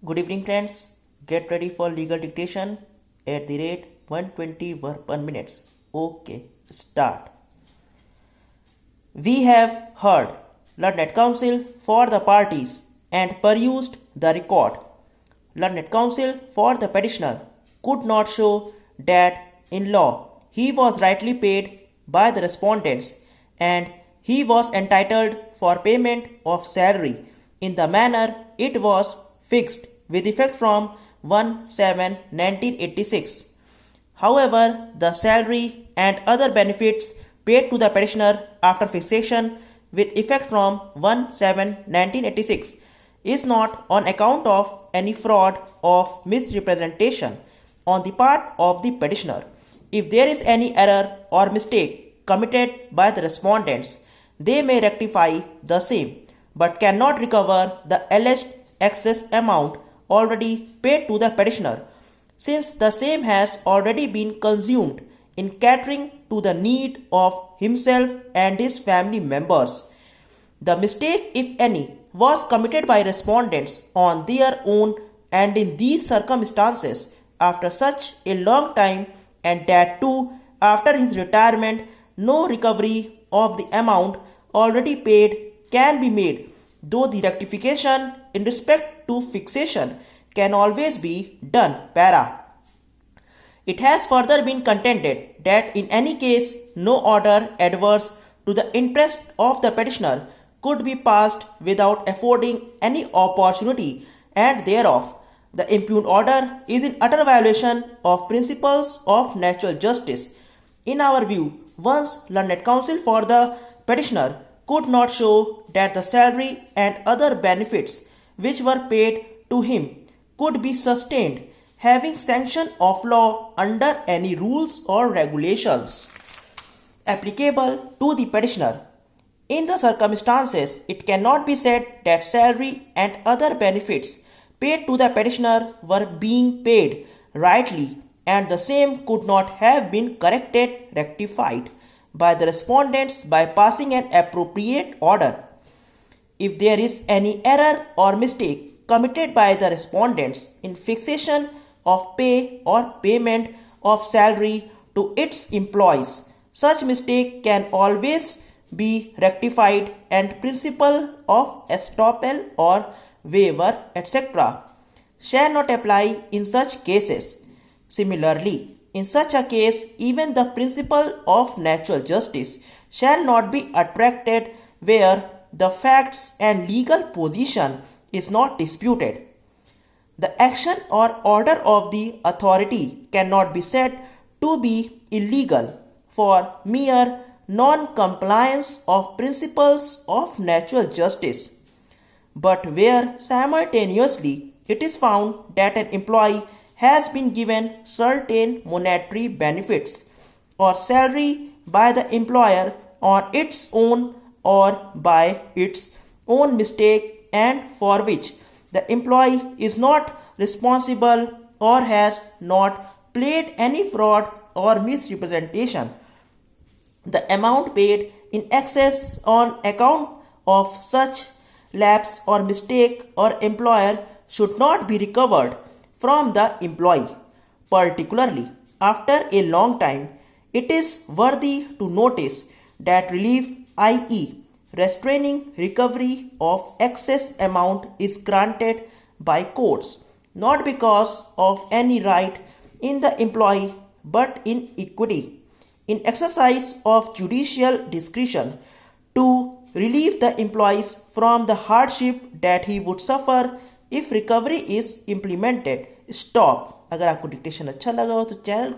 Good evening, friends. Get ready for legal dictation at the rate 120 word per minute. Okay, start. We have heard learned counsel for the parties and perused the record. Learned counsel for the petitioner could not show that in law he was rightly paid by the respondents and he was entitled for payment of salary in the manner it was fixed with effect from 1/7/1986. However, the salary and other benefits paid to the petitioner after fixation with effect from 1/7/1986 is not on account of any fraud or misrepresentation on the part of the petitioner. If there is any error or mistake committed by the respondents, they may rectify the same but cannot recover the alleged excess amount already paid to the petitioner, since the same has already been consumed in catering to the need of himself and his family members. The mistake, if any, was committed by respondents on their own, and in these circumstances, after such a long time, and that too after his retirement, no recovery of the amount already paid can be made, though the rectification in respect to fixation can always be done. Para. It has further been contended that in any case no order adverse to the interest of the petitioner could be passed without affording any opportunity, and thereof the impugned order is in utter violation of principles of natural justice. In our view, once learned counsel for the petitioner could not show that the salary and other benefits which were paid to him could be sustained having sanction of law under any rules or regulations applicable to the petitioner. In the circumstances, it cannot be said that salary and other benefits paid to the petitioner were being paid rightly, and the same could not have been rectified by the respondents by passing an appropriate order. If there is any error or mistake committed by the respondents in fixation of pay or payment of salary to its employees, such mistake can always be rectified, and principle of estoppel or waiver, etc., shall not apply in such cases. Similarly, in such a case, even the principle of natural justice shall not be attracted where the facts and legal position is not disputed. The action or order of the authority cannot be said to be illegal for mere non-compliance of principles of natural justice, but where simultaneously it is found that an employee has been given certain monetary benefits or salary by the employer on its own or by its own mistake, and for which the employee is not responsible or has not played any fraud or misrepresentation. The amount paid in excess on account of such lapse or mistake or employer should not be recovered from the employee. Particularly after a long time, it is worthy to notice that relief, i.e., restraining recovery of excess amount, is granted by courts not because of any right in the employee but in equity, in exercise of judicial discretion, to relieve the employees from the hardship that he would suffer if recovery is implemented. Stop. अगर आपको dictation अच्छा लगा हो तो channel